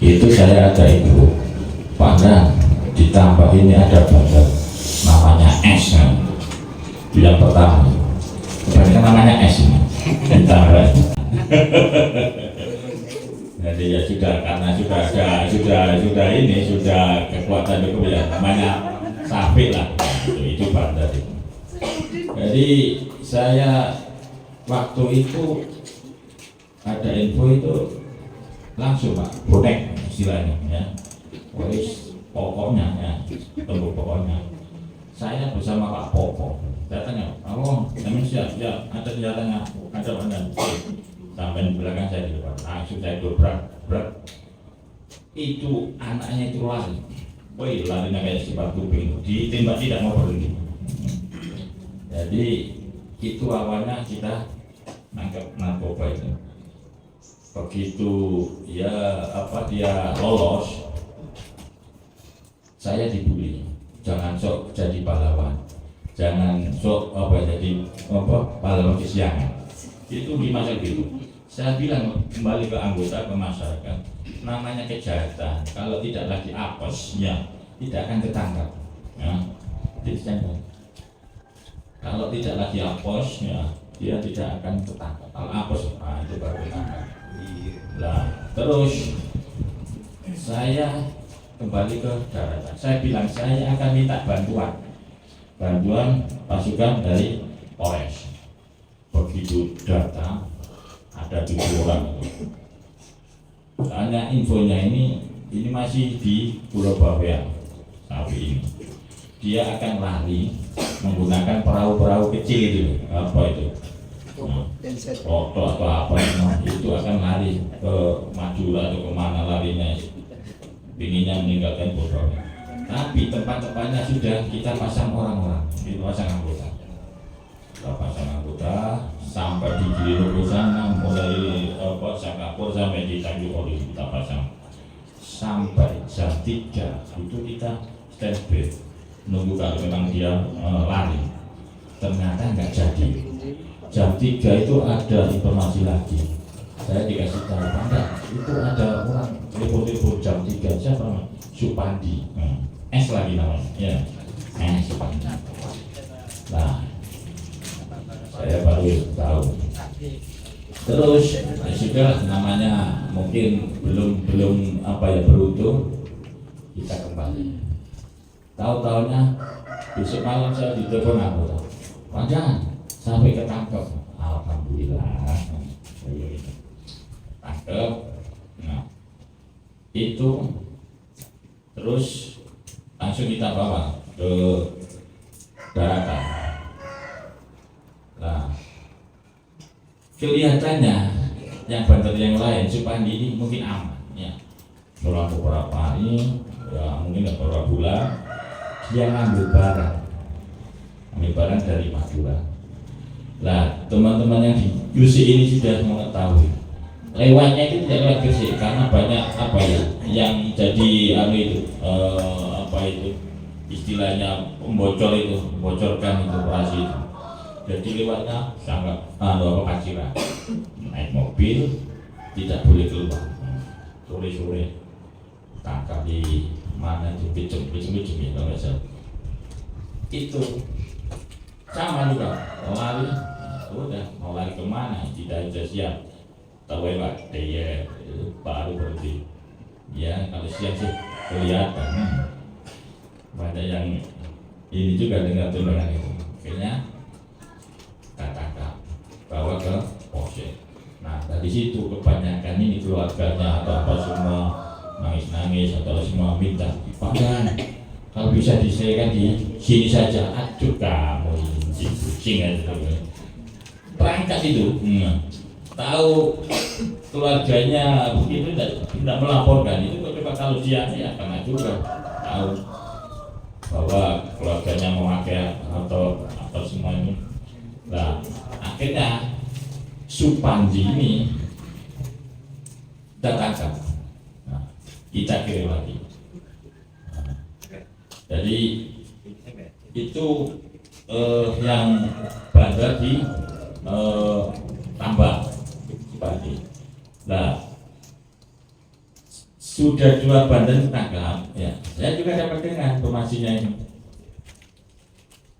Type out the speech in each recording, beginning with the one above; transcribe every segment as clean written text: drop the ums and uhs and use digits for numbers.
itu saya ada info padahal ditambah ini ada bandar namanya S yang pertama kebanyakan namanya S ini ditambah jadi ya sudah karena sudah ini sudah kekuatan cukup ya namanya sapi lah itu bandar. Jadi saya waktu itu ada info itu langsung Pak bonek istilahnya ya wis pokoknya ya tunggu pokoknya saya bersama Pak Popo datangnya kami siap ada senjatanya ada mana sampai di belakang saya di depan langsung saya dobrak itu anaknya itu lari woi larinya kayak si Pak Tuping ditembak tidak mau berhenti. Jadi itu awalnya kita nangkep narkoba itu begitu ya dia lolos saya dibully jangan sok jadi pahlawan jangan sok jadi pahlawan kesiangan itu di masa gitu. Saya bilang kembali ke anggota ke masyarakat namanya kejahatan kalau tidak lagi apes ya tidak akan ketangkap ya kalau tidak lagi apes ya dia tidak akan ketangkap kalau apes itu baru ketangkap. Nah terus saya kembali ke daratan saya bilang saya akan minta bantuan pasukan dari Polres. Begitu datang ada 7 orang hanya infonya ini masih di Pulau Bawean sapi ini dia akan lari menggunakan perahu kecil itu foto atau apa itu akan lari ke Madura atau kemana larinya inginnya meninggalkan Pulau Bawean tapi tempat-tempatnya sudah kita pasang orang-orang kita pasang anggota sampai di Giliro sana mulai Singapura sampai di Tanjung Ori kita pasang sampai jam 3 itu kita standby nunggu kalau memang dia lari ternyata nggak jadi jam 3 itu ada informasi lagi saya dikasih tahu Anda itu ada orang telepon jam 3 siapa Supandi S lagi namanya ya Supandi. Nah saya baru tahu terus sudah namanya mungkin belum beruntung kita kembali tahu-taunya besok malam saya ditelepon anggota panjang sampai ketangkep alhamdulillah tangkep. Nah itu terus langsung kita bawa ke daratan. Nah, kelihatannya yang bandar yang lain Supandi ini mungkin aman ya. Setelah beberapa hari ya mungkin beberapa bulan dia ngambil barang dari Madura. Nah, teman-teman yang di Gresik ini sudah mengetahui lewatnya itu tidak lewat Gresik karena banyak yang jadi istilahnya membocorkan itu operasi itu. Jadi lewatnya sangat Paciran naik mobil tidak boleh keluar sore-sore tangkap di mana di pijem ya kalau nggak salah itu sama juga lari udah mau lari kemana tidak ada siap tahu lewat dia baru berhenti ya kalau siap sih kelihatan banyak yang ini juga dengan tunangan itu akhirnya katakan bawa ke Polsek. Nah dari situ kebanyakan ini keluarganya atau apa semua nangis atau semua minta Pak kalau bisa diselesaikan di sini saja. Aduh kamu ini kucing aja berangkat itu tahu keluarganya begitu tidak melaporkan itu coba kalau dia ya karena juga tahu bahwa keluarganya memakai atau apa semua ini. Nah, akhirnya Supandi ini tertangkap. Nah, kita kirim lagi. Nah, jadi itu yang bandar di Tambak Supandi. Nah, sudah 2 Banten tangkap, ya. Saya juga dapat dengar informasinya ini.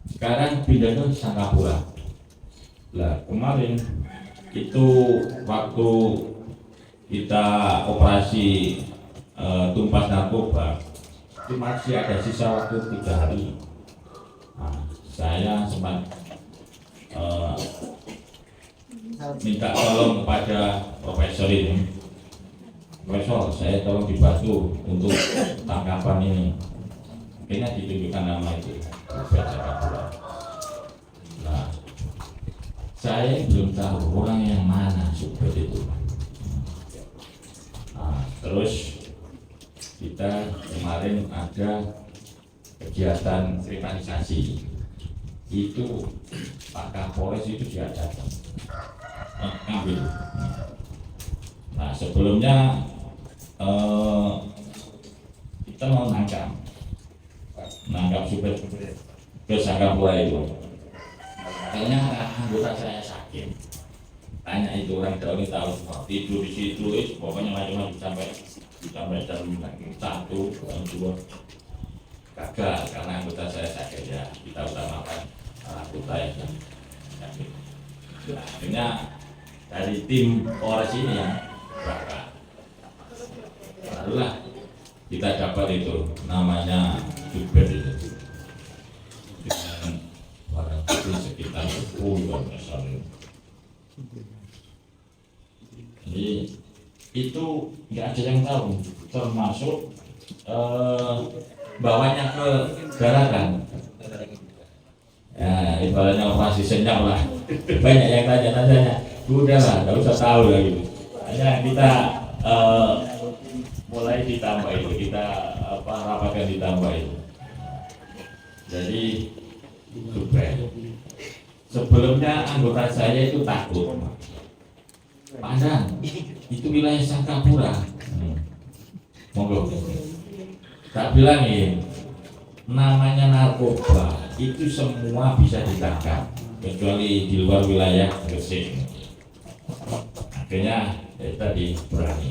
Sekarang pindah ke Sangkapura. Lah kemarin itu waktu kita operasi tumpas narkoba, itu masih ada sisa waktu 3 hari. Nah, saya sempat minta tolong kepada profesor ini, Profesor, saya tolong dibantu untuk tangkapan ini. Akhirnya ditunjukkan nama itu, nah, saya belum tahu orang yang mana Subet itu. Nah, terus kita kemarin ada kegiatan kriminalisasi, itu Pak Kapolres itu juga datang ambil. Nah sebelumnya kita mau nangkap Subet ke Sangkapura itu. Kayaknya anggota saya sakit. Tanya itu orang tahu ini tahu semua. Tidur di situ, pokoknya macam-macam sampai jam 1, jam 2. Gagal karena anggota saya sakit, ya. Kita utamakan anggota yang sakit. Nah, akhirnya dari tim Polres ini yang berangkat. Barulah kita dapat itu namanya Subet itu. Warna putih sekitar 10 misalnya. Jadi itu nggak ada yang tahu, termasuk bawanya ke daratan. Ya, ibaratnya operasi senyap lah. Banyak yang tanya-tanya, udah lah, nggak usah tahu lah gitu. Hanya kita mulai ditambah itu, kita rapatkan ditambah itu. Jadi Subet. Sebelumnya anggota saya itu takut. Padahal itu wilayah Sangkapura. Monggo. Tak bilangin, namanya narkoba itu semua bisa ditangkap kecuali di luar wilayah Gresik. Akhirnya tadi berani.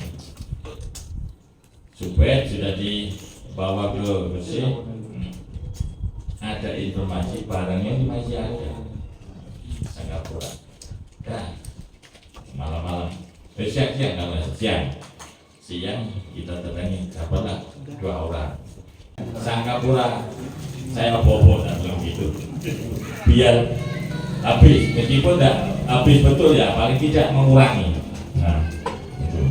Subet sudah dibawa ke Gresik. Ada informasi barangnya masih ada Singapura. Dan malam-malam, siang kita terangi dapatlah 2 orang. Singapura saya bobo dan bilang gitu. Biar habis, meskipun tidak habis betul ya, paling tidak mengurangi. Nah, itu.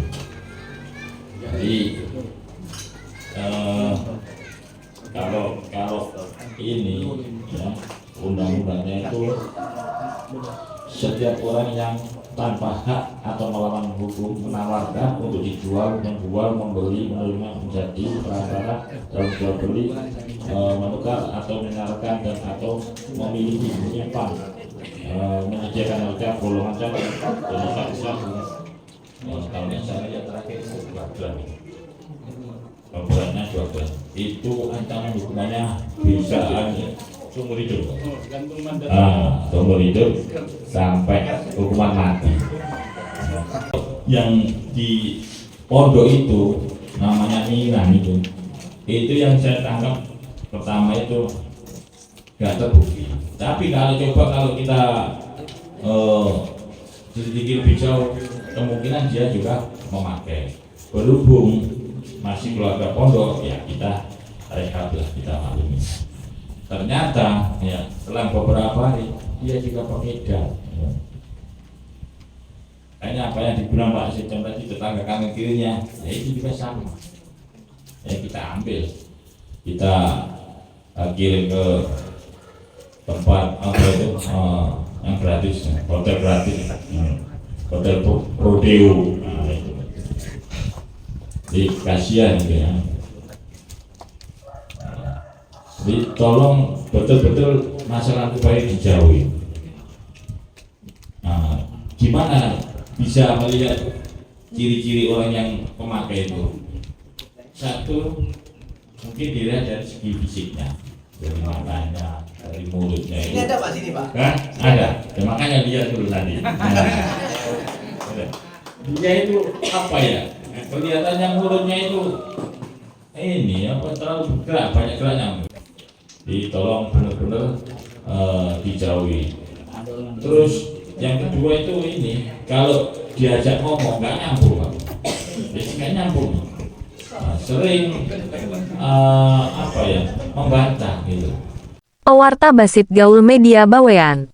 Jadi kalau ini ya, undang-undangnya itu setiap orang yang tanpa hak atau melawan hukum menawarkan untuk dijual, menjual, membeli, menerima menjadi perantara dalam jual beli, menukar atau menyarankan dan atau memiliki, menyimpan, menyediakan harga golongan cara jadi satu kalau misalnya yang terakhir itu 2 gram. Beratnya 2 gram. Itu ancaman hukumannya bisa seumur hidup. Seumur hidup sampai hukuman mati. Yang di pondok itu namanya Miran itu yang saya tangkap pertama itu nggak terbukti. Tapi kalau kita sedikit lebih jauh, kemungkinan dia juga memakai. Berhubung masih keluarga pondok, ya kita rekap lah, kita maklumi. Ternyata ya setelah beberapa hari dia juga pengedar. Ya. Kayaknya apa yang dibilang Pak Sekjen tadi, tetangga kanan kirinya, ya itu juga sama. Ya kita ambil, kita kirim ke tempat yang gratis, hotel gratis, hotel Prodeo. Nah, itu. Jadi kasihan gitu ya. Jadi tolong betul-betul masalah baik dijauhi. Nah, gimana bisa melihat ciri-ciri orang yang pemakai itu? Satu, mungkin dilihat dari segi fisiknya, dari matanya, dari mulutnya. Ini ada Pak sini Pak? Kan? Ada. Ya, makanya lihat dulu tadi. Nah, dia itu apa ya? Kelihatannya mulutnya itu ini apa terlalu gerak, banyak gerak nyamuk. Tolong benar-benar dijauhi. Terus yang kedua itu ini, kalau diajak ngomong nggak nyambung, jadi nggak nyambung. Sering apa ya, membantah gitu. Pewarta Basit Gaul Media Bawean.